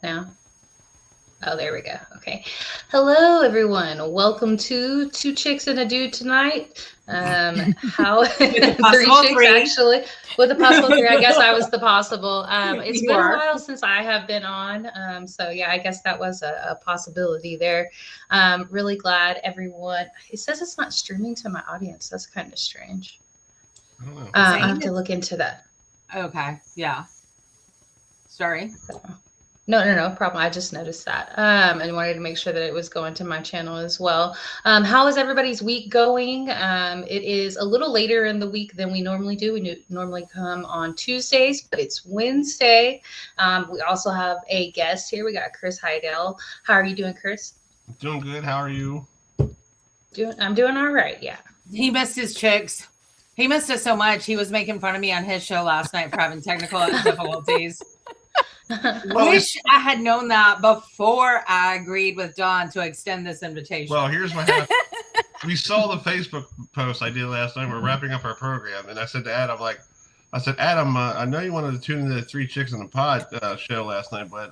now? Oh, there we go. Okay. Hello, everyone. Welcome to Two Chicks and a Dude tonight. How three chicks actually with a possible three. I guess I was the possible. It's been a while since I have been on. So yeah, I guess that was a possibility there. Really glad everyone. It says it's not streaming to my audience. That's kind of strange. I have to look into that. Okay. Yeah. Sorry. No problem. I just noticed that and wanted to make sure that it was going to my channel as well. How is everybody's week going? It is a little later in the week than we normally do. We normally come on Tuesdays, but it's Wednesday. We also have a guest here. We got Chris Heidel. How are you doing, Chris? Doing good. How are you? I'm doing all right. Yeah. He missed his chicks. He missed us so much. He was making fun of me on his show last night for having technical difficulties. Wish I had known that before I agreed with Dawn to extend this invitation. Well, here's what happened. We saw the Facebook post I did last night. We're wrapping up our program, and I said to Adam, Adam, I know you wanted to tune into the Three Chicks in the Pod show last night, but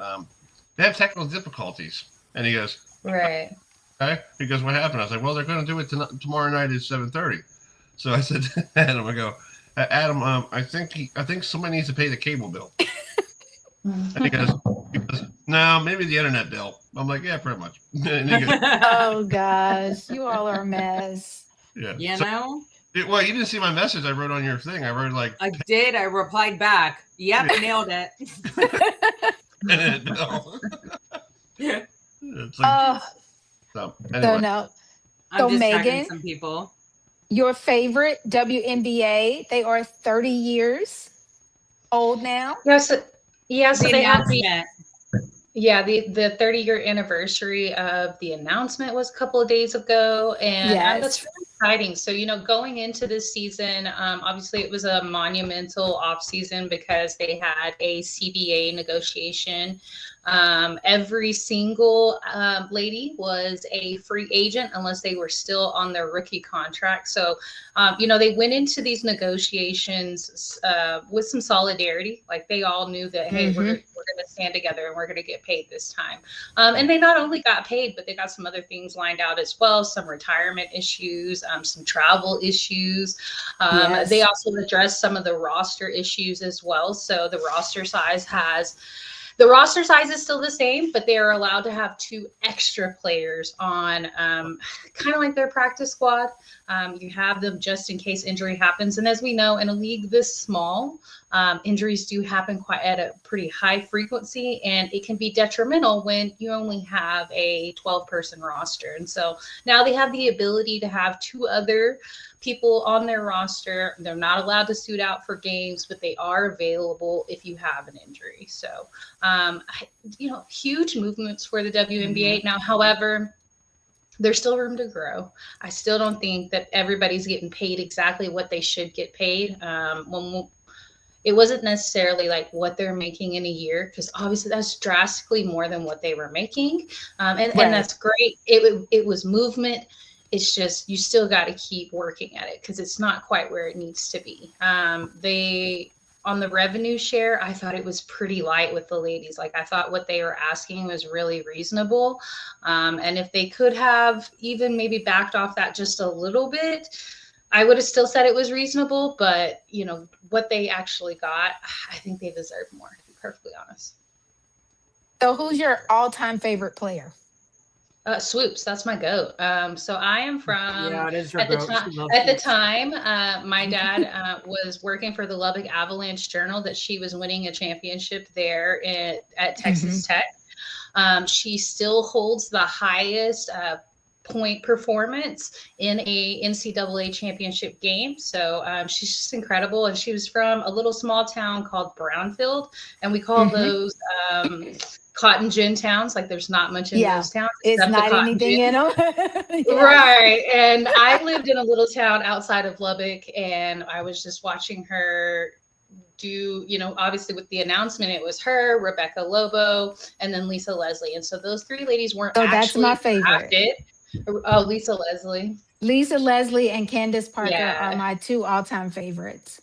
they have technical difficulties. And he goes, right. Okay. He goes, what happened? I was like, well, they're going to do it tomorrow night at 7:30. So I said to Adam, I go, Adam, I think somebody needs to pay the cable bill. And he goes, no, maybe the internet bill. I'm like, yeah, pretty much. And he goes, oh gosh, you all are a mess. Yeah. You know? Well, you didn't see my message I wrote on your thing. I wrote I did. I replied back. Yep, nailed it. Internet bill. Yeah. It's like, so anyway. I'm just Megan, some people. Your favorite WNBA, they are 30 years old now. Yes, so they have the 30-year anniversary of the announcement was a couple of days ago, and that's really exciting. So, going into this season, obviously it was a monumental off season because they had a CBA negotiation. Every single lady was a free agent unless they were still on their rookie contract. So, they went into these negotiations with some solidarity. Like they all knew that, hey, we're going to stand together and we're going to get paid this time. And they not only got paid, but they got some other things lined out as well. Some retirement issues, some travel issues. They also addressed some of the roster issues as well. So the roster size is still the same, but they are allowed to have 2 extra players on kind of like their practice squad. You have them just in case injury happens. And as we know, in a league this small, injuries do happen quite at a pretty high frequency, and it can be detrimental when you only have a 12-person roster. And so now they have the ability to have 2 other people on their roster. They're not allowed to suit out for games, but they are available if you have an injury. So, huge movements for the WNBA. Now, however, there's still room to grow. I still don't think that everybody's getting paid exactly what they should get paid. It wasn't necessarily like what they're making in a year, because obviously that's drastically more than what they were making. And that's great. It was movement. It's just, you still got to keep working at it because it's not quite where it needs to be. On the revenue share, I thought it was pretty light with the ladies. Like I thought what they were asking was really reasonable. And if they could have even maybe backed off that just a little bit, I would have still said it was reasonable. But, what they actually got, I think they deserve more, to be perfectly honest. So who's your all-time favorite player? Swoops, that's my goat. So I am from, it is your at the time, my dad was working for the Lubbock Avalanche Journal, that she was winning a championship there at Texas Tech. She still holds the highest point performance in a NCAA championship game. So she's just incredible. And she was from a little small town called Brownfield, and we call those cotton gin towns. Like there's not much in those towns. It's not anything in them. Right. And I lived in a little town outside of Lubbock, and I was just watching her do, obviously with the announcement, it was her, Rebecca Lobo, and then Lisa Leslie. And so those 3 ladies weren't actually that's my favorite. drafted. Oh, Lisa Leslie. Lisa Leslie and Candace Parker are my 2 all-time favorites.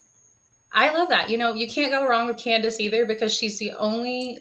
I love that. You know, you can't go wrong with Candace either because she's the only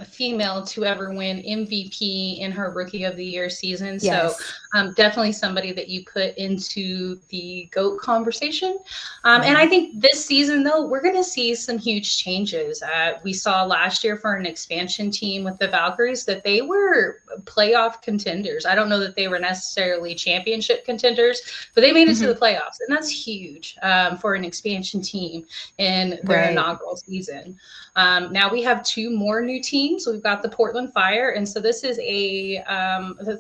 female to ever win MVP in her Rookie of the Year season. Yes. So definitely somebody that you put into the GOAT conversation. And I think this season, though, we're going to see some huge changes. We saw last year for an expansion team with the Valkyries that they were playoff contenders. I don't know that they were necessarily championship contenders, but they made it to the playoffs. And that's huge for an expansion team in their inaugural season. Now we have 2 more new teams. We've got the Portland Fire. And so this is a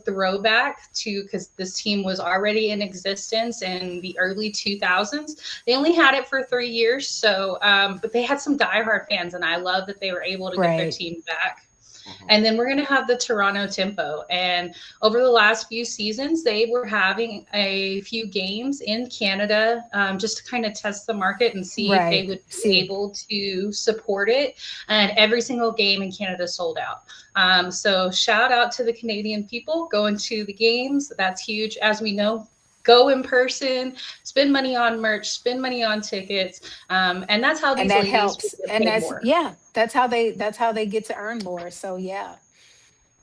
throwback to, because this team was already in existence in the early 2000s. They only had it for 3 years. So, but they had some diehard fans, and I love that they were able to get their team back. And then we're going to have the Toronto Tempo. And over the last few seasons, they were having a few games in Canada just to kind of test the market and see if they would be able to support it. And every single game in Canada sold out. So shout out to the Canadian people going to the games. That's huge. As we know, go in person, spend money on merch, spend money on tickets, and that's how these ladies helps. And that's more. That's how they get to earn more. So yeah.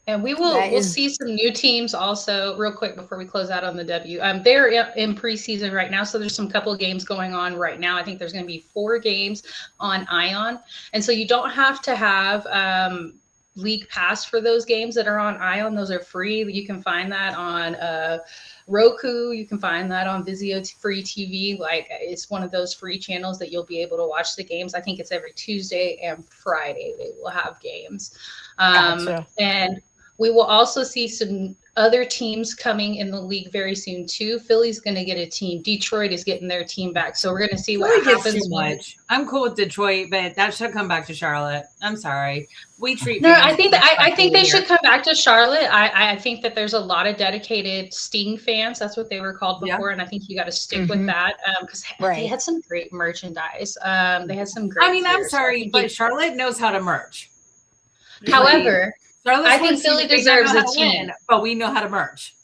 And we'll see some new teams also real quick before we close out on the W. They're in preseason right now, so there's some couple of games going on right now. I think there's going to be 4 games on Ion, and so you don't have to have league pass for those games that are on Ion. Those are free. You can find that on Roku. You can find that on Vizio Free TV. Like, it's one of those free channels that you'll be able to watch the games. I think it's every Tuesday and Friday they will have games. Gotcha. And we will also see some other teams coming in the league very soon too. Philly's going to get a team. Detroit is getting their team back. So we're going to see what happens. Too much. I'm cool with Detroit, but that should come back to Charlotte. I'm sorry. We treat. No, I think they should come back to Charlotte. I think that there's a lot of dedicated Sting fans. That's what they were called before, and I think you got to stick with that because they had some great merchandise. They had some great. I mean, I'm sorry, but Charlotte knows how to merch. However, I think Philly deserves a team, but we know how to merch.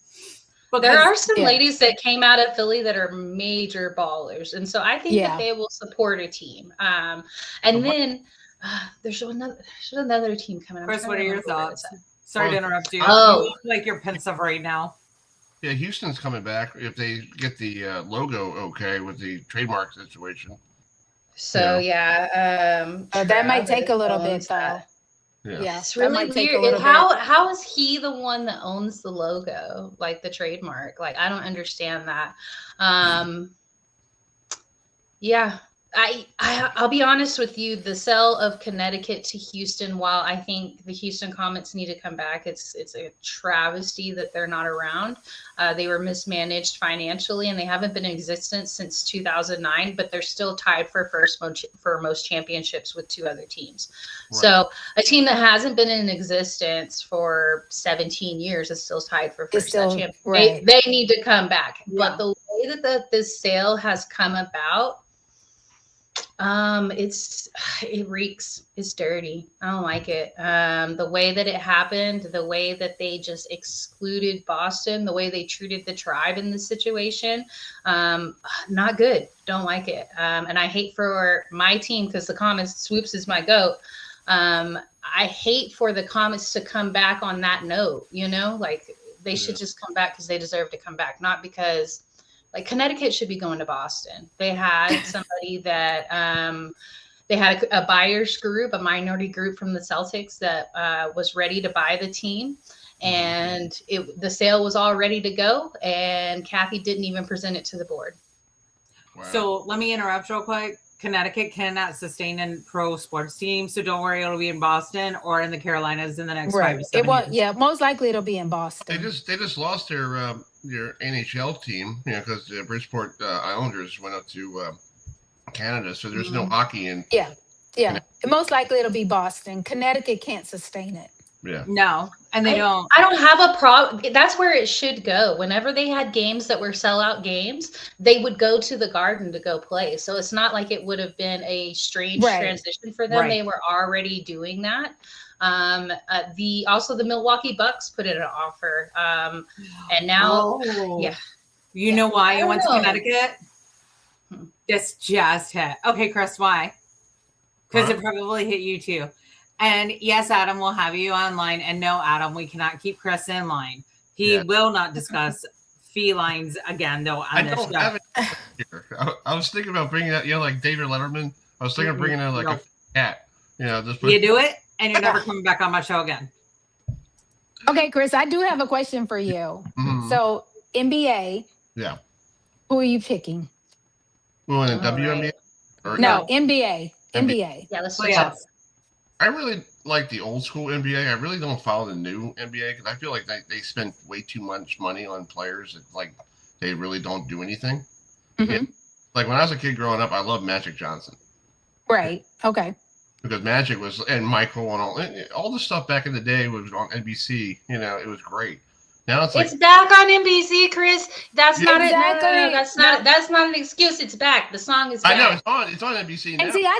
There are some ladies that came out of Philly that are major ballers, and so I think that they will support a team. And then there's another team coming. Chris, what are your thoughts? Sorry to interrupt you. Oh, you look like you're pensive right now. Yeah, Houston's coming back if they get the logo okay with the trademark situation. So that might take a little bit though. Yeah, it's really weird. How is he the one that owns the logo, like the trademark? Like, I don't understand that. I'll be honest with you. The sale of Connecticut to Houston, while I think the Houston Comets need to come back, it's a travesty that they're not around. They were mismanaged financially, and they haven't been in existence since 2009. But they're still tied for most championships with 2 other teams. Right. So a team that hasn't been in existence for 17 years is still tied for first championship. Right. They need to come back. Yeah. But the way that this sale has come about. It reeks. It's dirty. I don't like it. The way that it happened, the way that they just excluded Boston, the way they treated the tribe in this situation, not good. Don't like it. And I hate for my team because the Comets, Swoops is my GOAT. I hate for the Comets to come back on that note, like they should just come back because they deserve to come back, not because like Connecticut should be going to Boston. They had somebody that they had a buyers group, a minority group from the Celtics that was ready to buy the team. And the sale was all ready to go. And Kathy didn't even present it to the board. Wow. So let me interrupt real quick. Connecticut cannot sustain a pro sports team. So don't worry, it'll be in Boston or in the Carolinas in the next 5 to 7 years. Yeah, most likely it'll be in Boston. They just lost their NHL team, because the Bridgeport Islanders went up to Canada, so there's no hockey in. Yeah. Most likely it'll be Boston. Connecticut can't sustain it. Yeah. No, and they don't. I don't have a problem. That's where it should go. Whenever they had games that were sellout games, they would go to the Garden to go play. So it's not like it would have been a strange transition for them. They were already doing that. The Milwaukee Bucks put in an offer. And now, you know why I went to Connecticut? This just hit. Okay, Chris, why? Because it probably hit you too. And yes, Adam will have you online. And no, Adam, we cannot keep Chris in line. He will not discuss felines again, though. On this show. Have it here. I was thinking about bringing out, like David Letterman. I was thinking of bringing out like a cat. You do it, and you're never coming back on my show again. Okay, Chris, I do have a question for you. Mm-hmm. So NBA. Yeah. Who are you picking? Well, in WNBA? No, NBA. NBA. Yeah, let's switch up. I really like the old school NBA. I really don't follow the new NBA because I feel like they spend way too much money on players that like they really don't do anything. Mm-hmm. Yeah. Like when I was a kid growing up, I loved Magic Johnson. Right. Okay. Because Magic was, and Michael and all the stuff back in the day was on NBC. It was great. Now it's back on NBC, Chris. That's not it. No, that's not an excuse. It's back. The song is back. I know it's on NBC now. And see, I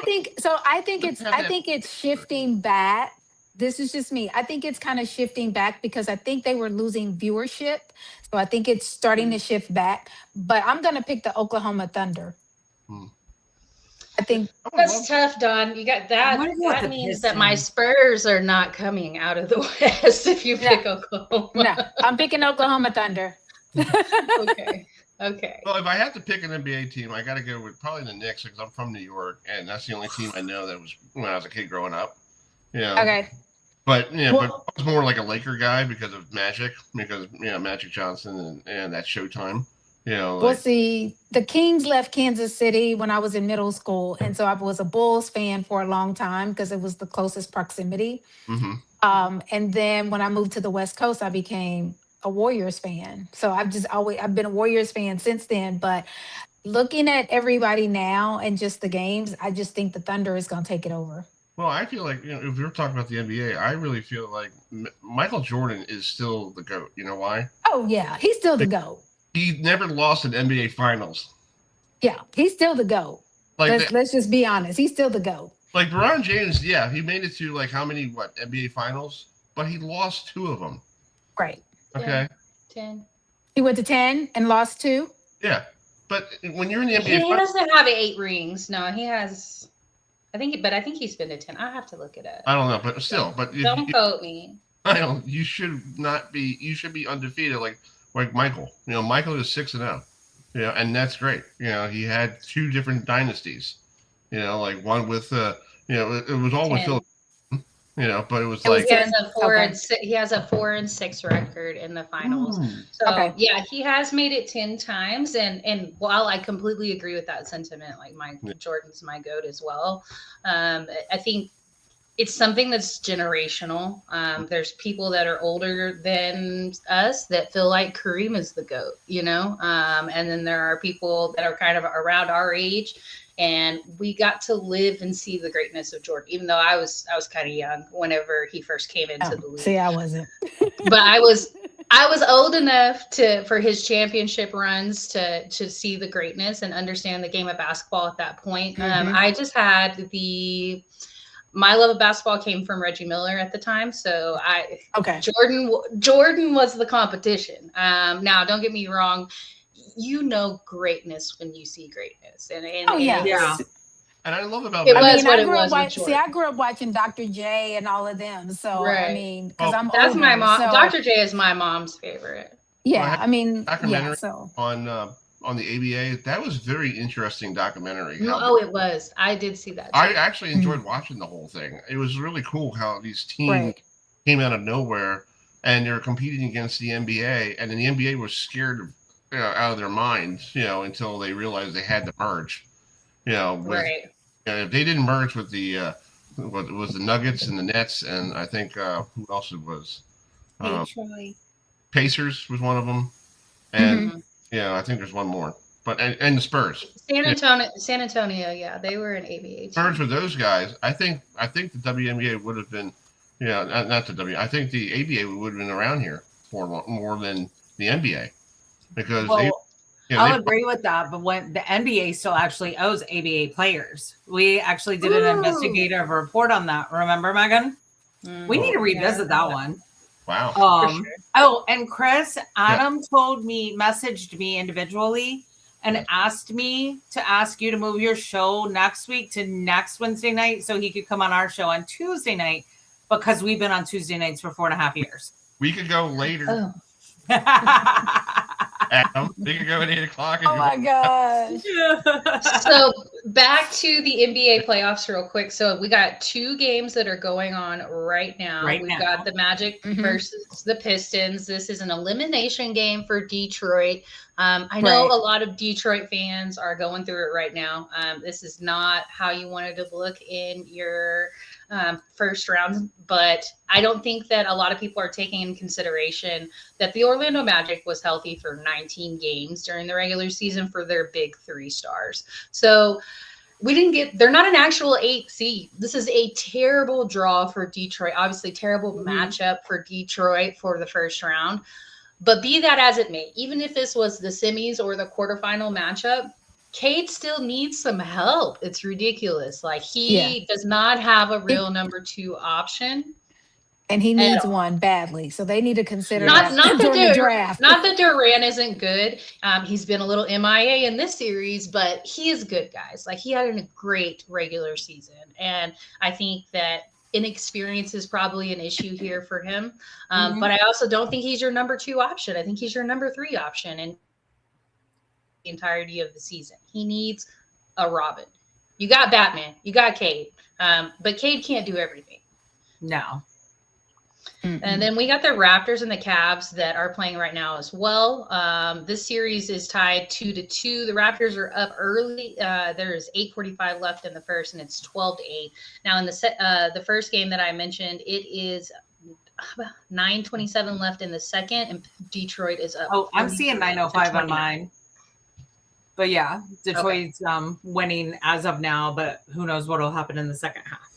think it's shifting back. This is just me. I think it's kind of shifting back because I think they were losing viewership. So I think it's starting to shift back. But I'm gonna pick the Oklahoma Thunder. I think that's tough, Don. You got that. That means that my Spurs are not coming out of the West if you pick Oklahoma. No, I'm picking Oklahoma Thunder. Okay. Well, if I have to pick an NBA team, I got to go with probably the Knicks because I'm from New York, and that's the only team I know that was when I was a kid growing up. Okay. But but I was more like a Laker guy because of Magic, because Magic Johnson and that Showtime. Well, see, the Kings left Kansas City when I was in middle school. And so I was a Bulls fan for a long time because it was the closest proximity. Mm-hmm. And then when I moved to the West Coast, I became a Warriors fan. So I've been a Warriors fan since then. But looking at everybody now and just the games, I just think the Thunder is going to take it over. Well, I feel like, if we're talking about the NBA, I really feel like Michael Jordan is still the GOAT. You know why? Oh, yeah. He's still the GOAT. He never lost an NBA Finals. Yeah, he's still the GOAT. Let's just be honest. He's still the GOAT. Like LeBron James, he made it to how many NBA Finals, but he lost 2 of them. Right. Okay. 10. He went to 10 and lost 2. Yeah, but when you're in the NBA, he doesn't have 8 rings. No, he has. I think he's been to 10. I have to look it up. I don't know, but still, don't quote me. I don't. You should not be. You should be undefeated, like Michael. Michael is 6-0. And that's great. He had 2 different dynasties. Like one with it was all with Philip. But it was like he has a 4 and 6. He has a 4 and 6 record in the finals. So he has made it 10 times. And while I completely agree with that sentiment, like Jordan's my GOAT as well. I think it's something that's generational. There's people that are older than us that feel like Kareem is the GOAT, and then there are people that are kind of around our age, and we got to live and see the greatness of Jordan, even though I was kind of young whenever he first came into the league. See, I wasn't. But I was old enough for his championship runs to see the greatness and understand the game of basketball at that point. Mm-hmm. I just had my love of basketball came from Reggie Miller at the time. So Jordan was the competition. Now, don't get me wrong. Greatness when you see greatness. And I love about I grew up watching Dr. J and all of them. So, right. because that's my mom. So, Dr. J is my mom's favorite. Yeah. On the ABA, that was very interesting documentary. It was. I did see that too. I actually enjoyed watching the whole thing. It was really cool how these teams came out of nowhere and they're competing against the NBA, and then the NBA was scared out of their minds, until they realized they had to merge. If they didn't merge with the the Nuggets and the Nets, and I think who else it was? Pacers was one of them, and I think there's one more, but and the Spurs. San Antonio, yeah, they were an ABA. Spurs with those guys. I think the WNBA would have been, not the W. I think the ABA would have been around here for more than the NBA, because I'll agree with that. But when the NBA still actually owes ABA players, we actually did an investigative report on that. Remember, Megan? We need to revisit that one. Wow. Oh, and Chris, Adam messaged me individually and asked me to ask you to move your show next week to next Wednesday night so he could come on our show on Tuesday night because we've been on Tuesday nights for 4.5 years. We could go later. Oh. Adam, we could go at 8 o'clock. Oh my gosh. So back to the NBA playoffs real quick. So we got 2 games that are going on right now. We've got the Magic versus the Pistons. This is an elimination game for Detroit. I know a lot of Detroit fans are going through it right now. This is not how you wanted to look in your first round, but I don't think that a lot of people are taking in consideration that the Orlando Magic was healthy for 19 games during the regular season for their big 3 stars. So they're not an actual 8 seed. This is a terrible draw for Detroit. Obviously, terrible matchup for Detroit for the first round. But be that as it may, even if this was the semis or the quarterfinal matchup, Cade still needs some help. It's ridiculous. Like he does not have a real number 2 option. And he needs one badly. So they need to consider not during the draft. Not that Durant isn't good. He's been a little MIA in this series, but he is good, guys. Like he had a great regular season. And I think that inexperience is probably an issue here for him. But I also don't think he's your number 2 option. I think he's your number 3 option in the entirety of the season. He needs a Robin. You got Batman, you got Cade, but Cade can't do everything. No. And then we got the Raptors and the Cavs that are playing right now as well. This series is tied 2-2. The Raptors are up early. There's 8:45 left in the first, and it's 12-8. Now in the first game that I mentioned, it is 9:27 left in the second, and Detroit is up. Oh, I'm seeing 9:05 on mine. But yeah, Detroit's winning as of now, but who knows what will happen in the second half.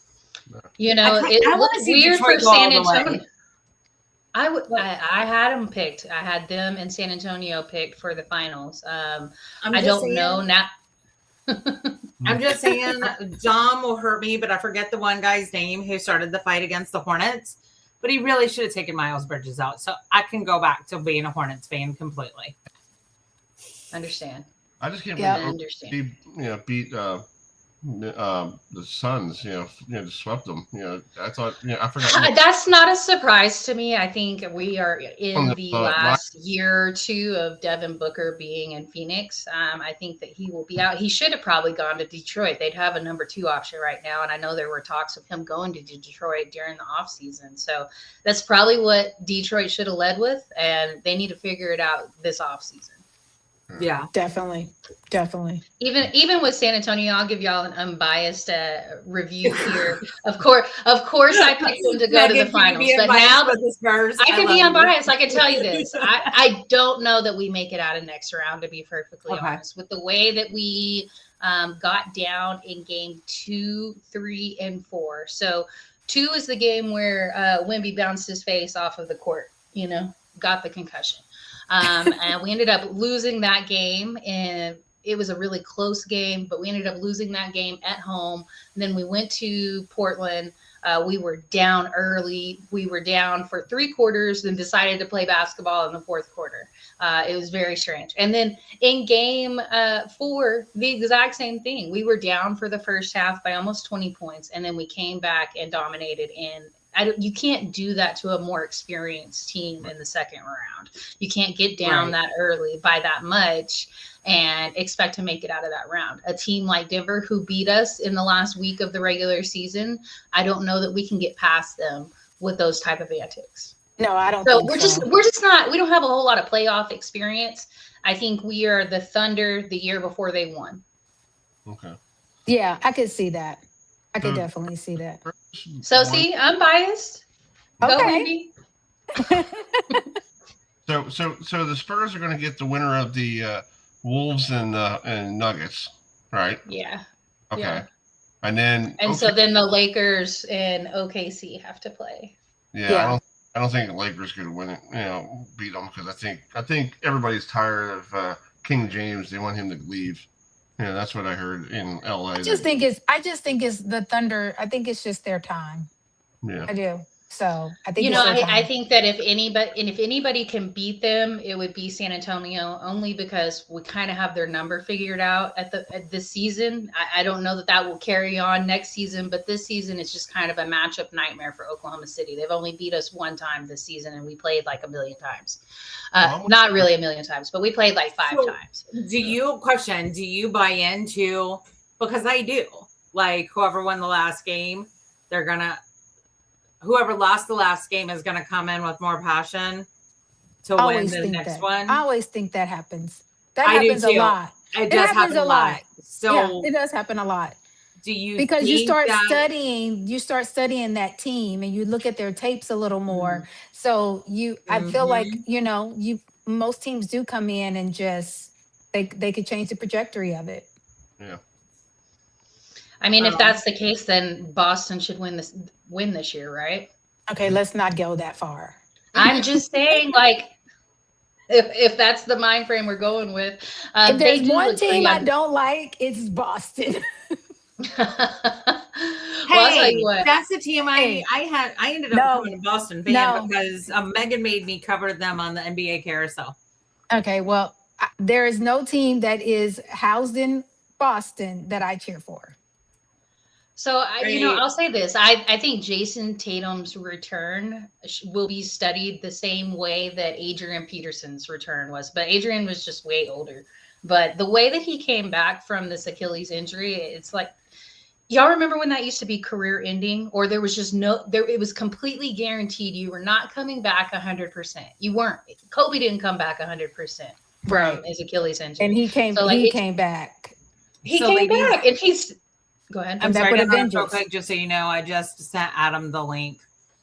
You know, it looks weird for San Antonio. I had them picked. I had them and San Antonio picked for the finals. I don't know now. I'm just saying, Dom will hurt me, but I forget the one guy's name who started the fight against the Hornets. But he really should have taken Miles Bridges out, so I can go back to being a Hornets fan completely. Understand. I just can't understand. Beat the Suns, just swept them. I thought, I forgot. That's not a surprise to me. I think we are in the last year or 2 of Devin Booker being in Phoenix. I think that he will be out. He should have probably gone to Detroit. They'd have a number 2 option right now. And I know there were talks of him going to Detroit during the offseason. So that's probably what Detroit should have led with. And they need to figure it out this offseason. Yeah, definitely. Even with San Antonio, I'll give y'all an unbiased review here. Of course, I picked them to go to the finals, but now I can be unbiased. I can tell you this: I don't know that we make it out of next round. To be perfectly honest, with the way that we got down in game 2, 3, and 4. So 2 is the game where Wemby bounced his face off of the court. Got the concussion. And we ended up losing that game, and it was a really close game, but we ended up losing that game at home. And then we went to Portland. We were down early. We were down for 3 quarters, then decided to play basketball in the 4th quarter. It was very strange. And then in game 4, the exact same thing. We were down for the first half by almost 20 points, and then we came back and dominated you can't do that to a more experienced team in the second round. You can't get down that early by that much and expect to make it out of that round. A team like Denver, who beat us in the last week of the regular season, I don't know that we can get past them with those type of antics. No, I don't. So we're just not. We don't have a whole lot of playoff experience. I think we are the Thunder the year before they won. Okay. Yeah, I could see that. I could definitely see that. So see, I'm biased. Okay. So the Spurs are going to get the winner of the Wolves and Nuggets, right? Yeah. Okay. Yeah. And so then the Lakers and OKC have to play. Yeah. I don't think the Lakers could win it. Beat them because I think everybody's tired of King James. They want him to leave. Yeah, that's what I heard in LA. I just think it's the Thunder. I think it's just their time. Yeah, I do. So I think You it's know, their I time. think that if anybody can beat them, it would be San Antonio, only because we kind of have their number figured out at this season. I don't know that will carry on next season, but this season it's just kind of a matchup nightmare for Oklahoma City. They've only beat us one time this season, and we played like a million times. Not really a million times, but we played like 5 times. Do you buy into, because I do, like whoever won the last game, whoever lost the last game is going to come in with more passion to win the next one. I always think that happens. That I happens do too. a lot. It does happen a lot. So yeah, it does happen a lot. Do you because you start studying that team and you look at their tapes a little more. So I feel like, most teams do come in and just they could change the trajectory of it. Yeah. I mean, if that's the case, then Boston should win this year, right? Okay, let's not go that far. I'm just saying, like, if that's the mind frame we're going with, if there's one team I don't like, it's Boston. I'll tell you what. That's the team I ended up becoming a Boston fan because Megan made me cover them on the NBA carousel. Okay, well, there is no team that is housed in Boston that I cheer for. So, I'll say this. I think Jason Tatum's return will be studied the same way that Adrian Peterson's return was. But Adrian was just way older. But the way that he came back from this Achilles injury, it's like, y'all remember when that used to be career ending? Or there was just it was completely guaranteed you were not coming back 100%. You weren't. Kobe didn't come back 100% from his Achilles injury. And he came back. He came back. And he's... Go ahead. I'm sorry to interrupt real quick, just so you know, I just sent Adam the link.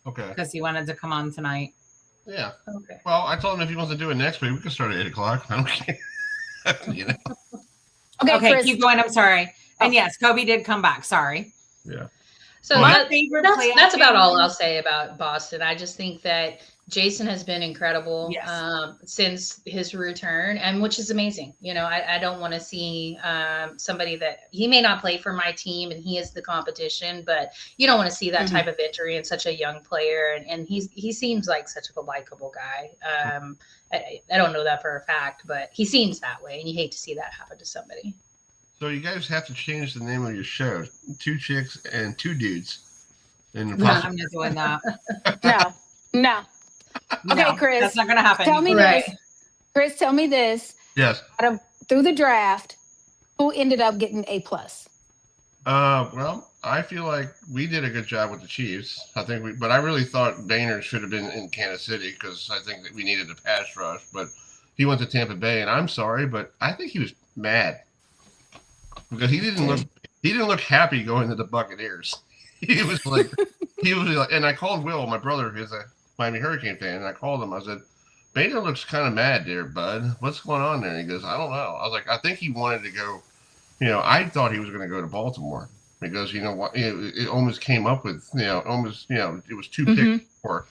Okay. Because he wanted to come on tonight. Yeah. Okay. Well, I told him if he wants to do it next week, we can start at 8 o'clock. I don't care. Okay, Chris. Keep going. I'm sorry. And yes, Kobe did come back. Sorry. Yeah. So that's about all I'll say about Boston. I just think that Jason has been incredible since his return, and which is amazing. I don't want to see somebody that he may not play for my team and he is the competition, but you don't want to see that type of injury in such a young player. And he seems like such a likable guy. I don't know that for a fact, but he seems that way, and you hate to see that happen to somebody. So you guys have to change the name of your show. 2 chicks and 2 dudes. I'm not doing that. No. Okay, Chris. That's not going to happen. Tell me this. Chris, tell me this. Yes. Through the draft, who ended up getting A+? Well, I feel like we did a good job with the Chiefs. But I really thought Boehner should have been in Kansas City because I think that we needed a pass rush. But he went to Tampa Bay, and I'm sorry, but I think he was mad because he didn't look happy going to the Buccaneers. He was like, and I called Will, my brother, who's a Miami Hurricane fan, and I called him. I said, Bader looks kind of mad there, bud. What's going on there? And he goes, I don't know. I was like, I think he wanted to go. I thought he was going to go to Baltimore because it almost came up with it was 2 picks for.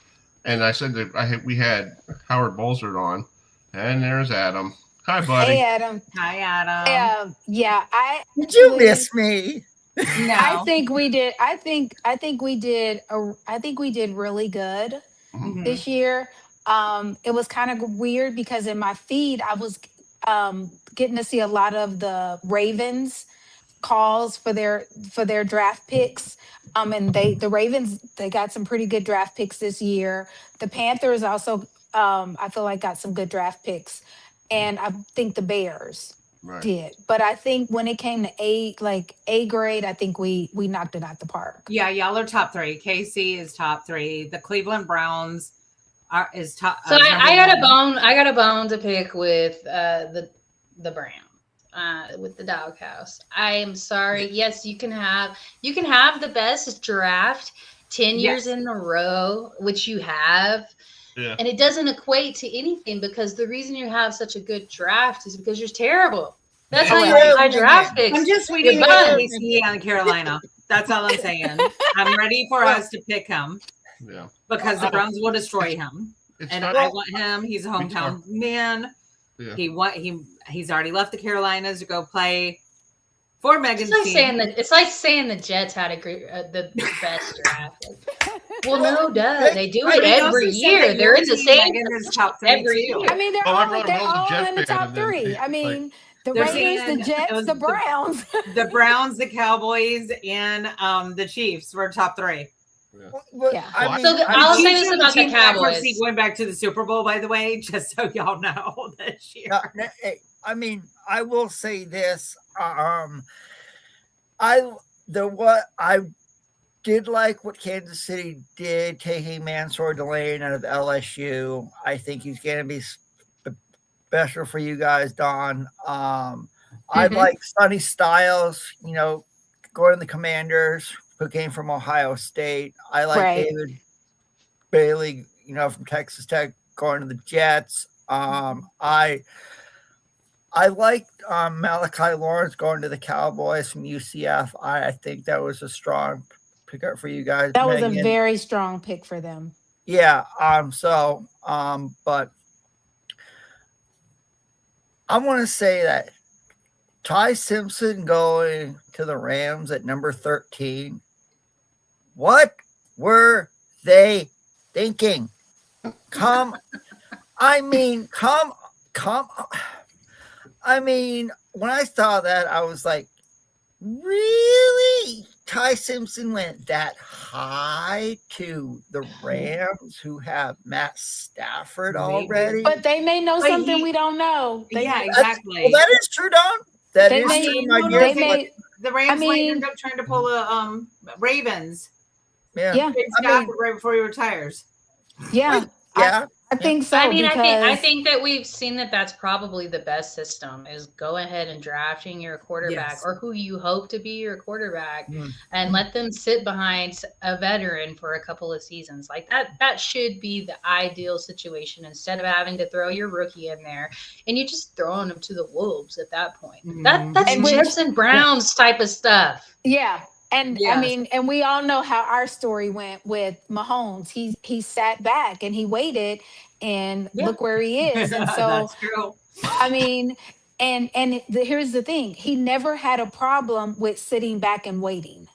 And I said that we had Howard Bolzert on, and there's Adam. Hi, buddy. Hey, Adam. Hi, Adam. Did you miss me? No. I think we did. I think we did really good this year. It was kind of weird because in my feed I was getting to see a lot of the Ravens calls for their draft picks. And the Ravens, they got some pretty good draft picks this year. The Panthers also I feel like got some good draft picks. And I think the Bears did. But I think when it came to A grade, I think we knocked it out the park. Yeah, y'all are top 3. KC is top 3. The Cleveland Browns is top. So I got a bone to pick with the Browns. With the doghouse. I am sorry. Yes, you can have the best draft 10 years in a row, which you have. Yeah. And it doesn't equate to anything because the reason you have such a good draft is because you're terrible. That's how you buy draft picks. I'm just waiting for KC on Carolina. That's all I'm saying. I'm ready for us to pick him. Yeah. Because the Browns will destroy him. I want him. He's a hometown man. Yeah. He's already left the Carolinas to go play for Megan's team. It's like saying the Jets had the best draft. Well, no, duh. They do it They every also said year. that They're in the Yuri same Megan is top three every too. year. I mean, they're Oh, all everyone was a Jet in the fan, top and then three. I mean, the They're Raiders, the saying Jets, it was the Browns. the Browns, the Cowboys, and the Chiefs were top three. Yeah. I mean, So I'll say this about the Cowboys. Going back to the Super Bowl, by the way, just so y'all know this year. I mean, I will say this. I did like what Kansas City did, taking Mansour Delaney out of LSU. I think he's going to be special for you guys, Don. I like Sonny Styles, going to the Commanders, who came from Ohio State. I like David Bailey, from Texas Tech, going to the Jets. I like Malachi Lawrence going to the Cowboys from UCF. I think that was a strong pickup for you guys. That was a very strong pick for them. Yeah. But I want to say that Ty Simpson going to the Rams at number 13. What were they thinking? Come. I mean, when I saw that, I was like, really? Ty Simpson went that high to the Rams, who have Matt Stafford already? But they may know something we don't know. Exactly. Well, that is true, Don. That is true. The Rams might end up trying to pull a Ravens. Yeah. Stafford right before he retires. Yeah. Yeah. I think so. I mean, I think that we've seen that that's probably the best system is go ahead and drafting your quarterback or who you hope to be your quarterback and let them sit behind a veteran for a couple of seasons. Like that should be the ideal situation instead of having to throw your rookie in there and you just throwing them to the wolves at that point. That's Jets and Browns type of stuff. Yeah. And I mean, and we all know how our story went with Mahomes. He sat back and he waited, and look where he is. And so, that's true. I mean, here's the thing: he never had a problem with sitting back and waiting.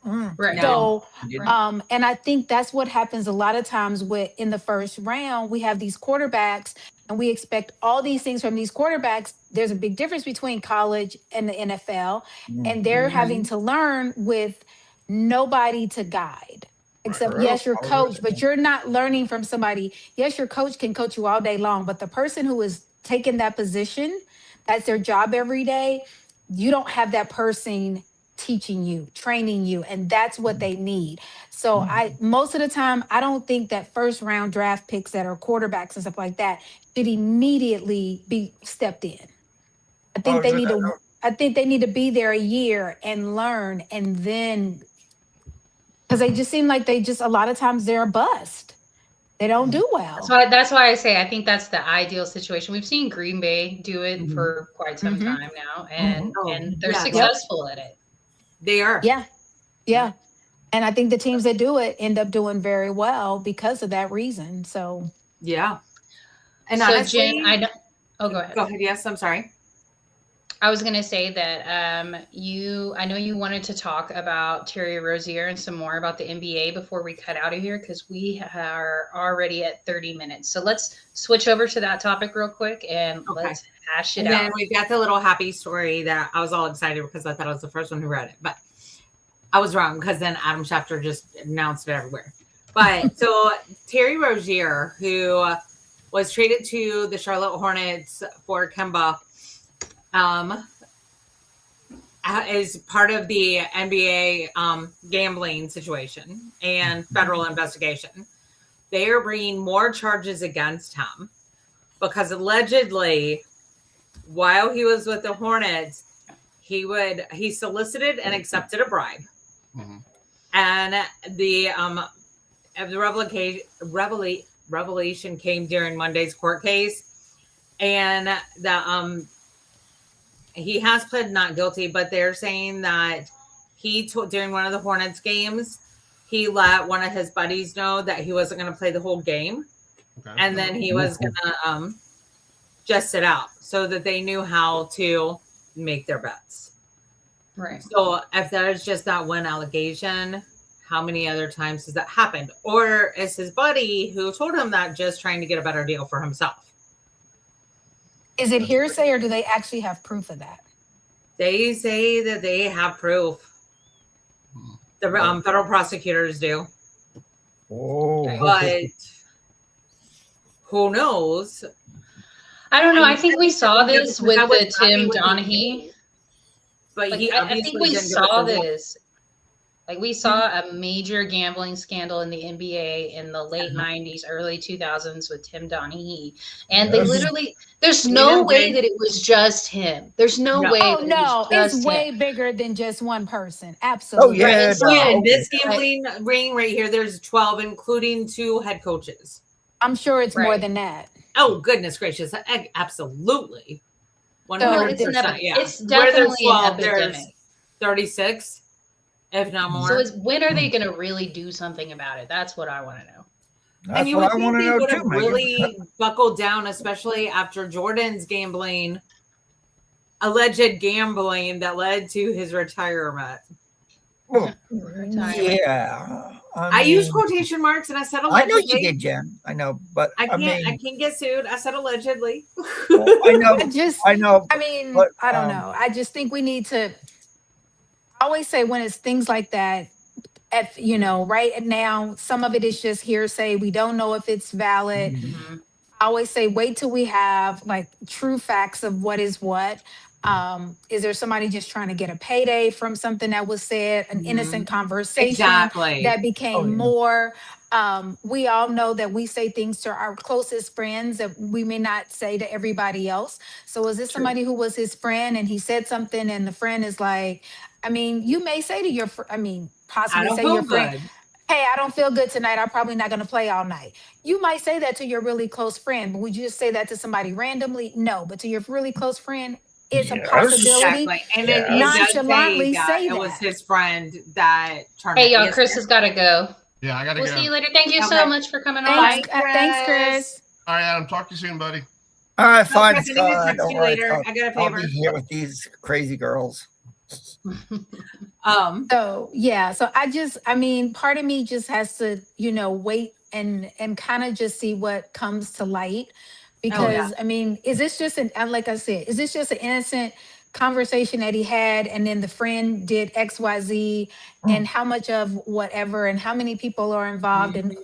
Right. So, and I think that's what happens a lot of times in the first round. We have these quarterbacks, and we expect all these things from these quarterbacks. There's a big difference between college and the NFL, and they're having to learn with nobody to guide. Except, yes, your coach, but you're not learning from somebody. Yes, your coach can coach you all day long, but the person who is taking that position, that's their job every day, you don't have that person teaching you, training you, and that's what they need. So most of the time, I don't think that first round draft picks that are quarterbacks and stuff like that should immediately be stepped in. I think they need to be there a year and learn, and then because they just seem like a lot of times they're a bust. They don't do well. So that's why I say I think that's the ideal situation. We've seen Green Bay do it for quite some time now, and they're successful at it. They are. Yeah. Yeah. And I think the teams that do it end up doing very well because of that reason. So yeah. And so honestly, Jen, I know. Oh, go ahead. Go ahead. Yes, I'm sorry. I was going to say that I know you wanted to talk about Terry Rozier and some more about the NBA before we cut out of here because we are already at 30 minutes. So let's switch over to that topic real quick and let's hash it out. And then we've got the little happy story that I was all excited because I thought I was the first one who read it, but I was wrong because then Adam Schefter just announced it everywhere. But so Terry Rozier, who was traded to the Charlotte Hornets for Kemba, is part of the NBA gambling situation and federal investigation. They are bringing more charges against him because allegedly, while he was with the Hornets, he solicited and accepted a bribe, and the revelation came during Monday's court case, and the he has pled not guilty, but they're saying that during one of the Hornets games, he let one of his buddies know that he wasn't going to play the whole game. Okay. And then he was going to just sit out so that they knew how to make their bets. Right. So if that is just that one allegation, how many other times has that happened? Or is his buddy who told him that just trying to get a better deal for himself? Is it hearsay or do they actually have proof of that? They say that they have proof. The federal prosecutors do. Oh. But who knows? I don't know. I think we saw this with the Tim Donaghy. But Like, he I think we didn't do it saw for real. this. Like we saw a major gambling scandal in the NBA in the late 90s, early 2000s with Tim Donaghy. And they literally, there's no way that it was just him. There's no way. Oh, that no. it was It's just way him. bigger than just one person. Absolutely. Oh, yeah. Right. No, Yeah, okay. this gambling ring right here, there's 12, including 2 head coaches. I'm sure it's more Right. than that. Oh, goodness gracious. Absolutely. 100%. No, it's yeah. it's Where there's definitely an 12, there's epidemic. 36, if not more. So when are they going to really do something about it? That's what I want to know. That's and you what would I want think to they know would have too, Megan. really buckled down, especially after Jordan's alleged gambling that led to his retirement. Well, yeah. I used quotation marks and I said I know allegedly. you did, Jen. I know, but I can't get sued. I said allegedly. well, I know. I know. I mean, but, I don't know. I just think we need to I always say when it's things like that, right now, some of it is just hearsay. We don't know if it's valid. Mm-hmm. I always say wait till we have like true facts of what is what. Is there somebody just trying to get a payday from something that was said, an innocent conversation Exactly. that became more? We all know that we say things to our closest friends that we may not say to everybody else. So is this somebody who was his friend and he said something and the friend is like, I mean, you may say to your, possibly say your friend, hey, I don't feel good tonight. I'm probably not going to play all night. You might say that to your really close friend, but would you just say that to somebody randomly? No, but to your really close friend, it's a possibility. Exactly. And then nonchalantly say that it was his friend that turned. Hey, y'all, Chris has got to go. Yeah, I got to go. We'll see you later. Thank you so much for coming on. Thanks, Chris. All right, Adam. Talk to you soon, buddy. All right, fine. I got a I'll favor. be here with these crazy girls. So part of me just has to, wait and kind of just see what comes to light. Because is this just like I said, is this just an innocent conversation that he had and then the friend did XYZ and how much of whatever and how many people are involved? And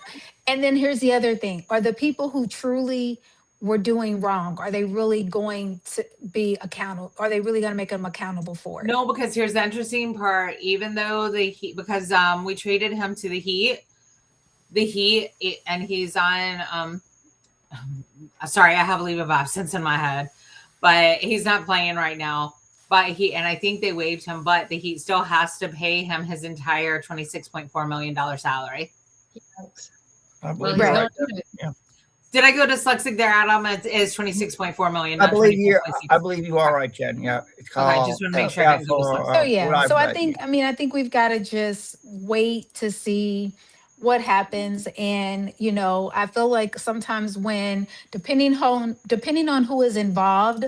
then here's the other thing. Are the people who truly were doing wrong, are they really going to be accountable? Are they really going to make them accountable for it? No, because here's the interesting part. Even though because we traded him to the Heat, and he's on sorry, I have a leave of absence in my head, but he's not playing right now. But I think they waived him, but the Heat still has to pay him his entire $26.4 million salary. I believe right. Yeah. Did I go dyslexic there, Adam? It is $26.4 million. I believe you are right, Jen. Yeah. It's called, I just want to make sure I didn't go dyslexic. So I think we've got to just wait to see what happens. And, I feel like sometimes when depending on who is involved,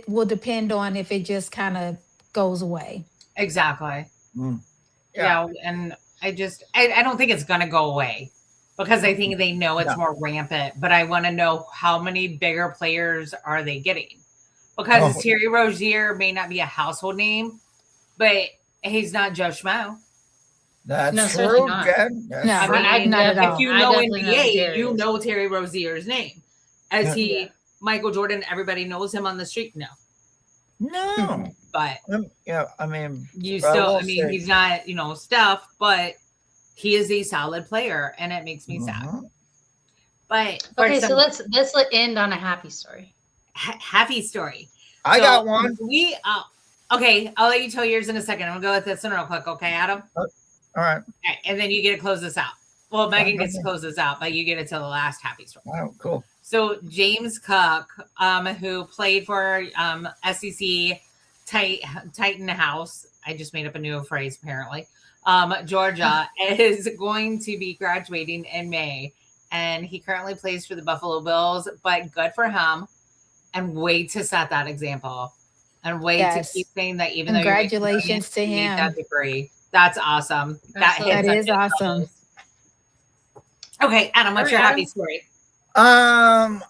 will depend on if it just kind of goes away. Exactly. Yeah. And I don't think it's going to go away because I think they know it's more rampant, but I want to know how many bigger players are they getting? Because Terry Rozier may not be a household name, but he's not Joe Schmo. That's true, Jen. If you know NBA, you know Terry Rozier's name. Michael Jordan, everybody knows him on the street. No. But he's not, Steph, but he is a solid player, and it makes me sad. But so let's end on a happy story. Happy story. I got one. Okay, I'll let you tell yours in a second. I'm gonna go with this one real quick, okay, Adam? All right. Okay, and then you get to close this out. Well, Megan gets to close this out, but you get it to the last happy story. Oh, cool. So James Cook, who played for SEC Titan House, I just made up a new phrase apparently. Georgia is going to be graduating in May, and he currently plays for the Buffalo Bills. But good for him, and way to set that example, and way to keep saying that even congratulations to him that degree. That's awesome. That is awesome. Okay, Adam, what's your happy story? As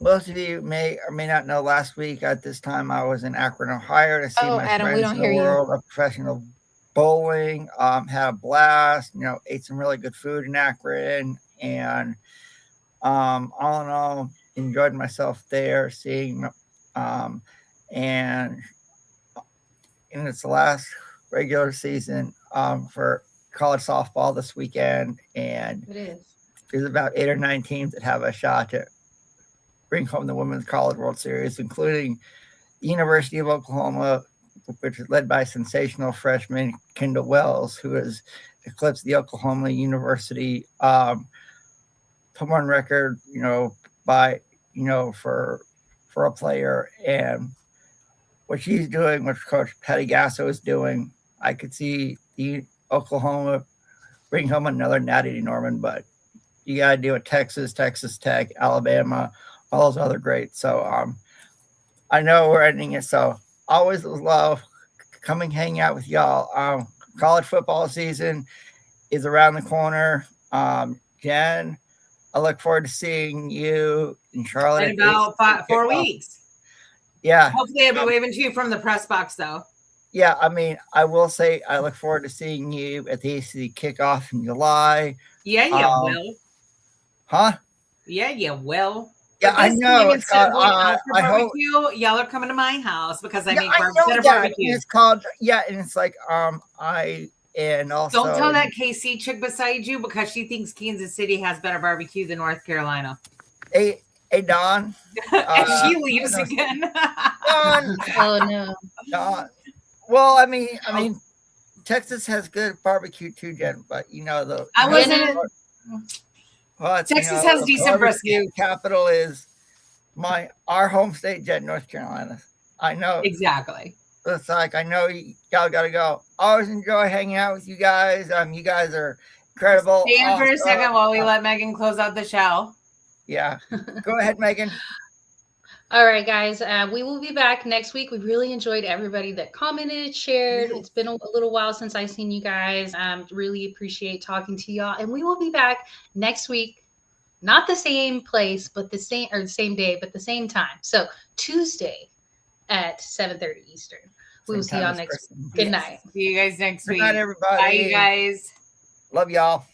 most of you may or may not know, last week at this time I was in Akron, Ohio to see my Adam, friends in the world of professional bowling. Had a blast. Ate some really good food in Akron, and all in all, enjoyed myself there. Seeing, and it's the last regular season for college softball this weekend, and it is. There's about 8 or 9 teams that have a shot to bring home the Women's College World Series, including the University of Oklahoma, which is led by sensational freshman Kendall Wells, who has eclipsed the Oklahoma University home run record, by for a player. And what she's doing, what Coach Patty Gasso is doing, I could see the Oklahoma bring home another natty Norman, but you got to deal with Texas, Texas Tech, Alabama, all those other greats. So I know we're ending it. So always love coming hang out with y'all. College football season is around the corner. Jen, I look forward to seeing you in Charlotte. In about 4 weeks. Yeah. Hopefully I'll be waving to you from the press box, though. Yeah, I mean, I will say I look forward to seeing you at the ACC kickoff in July. Yeah, you will. Huh? Yeah, you will. Yeah, I know. It's called, I hope y'all are coming to my house because I make barbecue. It's called, and it's like and also don't tell that KC chick beside you because she thinks Kansas City has better barbecue than North Carolina. Hey, Don. She leaves again. Don. Oh no. Don. Well, I mean, Texas has good barbecue too, Jen. But I wasn't. Well, Texas has decent brisket. Capital is our home state, Jen, North Carolina. I know exactly. It's like I know y'all got to go. Always enjoy hanging out with you guys. You guys are incredible. Stand for a second while we let Megan close out the show. Yeah, go ahead, Megan. All right, guys. We will be back next week. We really enjoyed everybody that commented, shared. It's been a little while since I've seen you guys. Really appreciate talking to y'all. And we will be back next week. Not the same place, but the same day, but the same time. So Tuesday at 7:30 Eastern. We will see y'all next week. Good night. See you guys next week. Good night, everybody. Bye, you guys. Love y'all.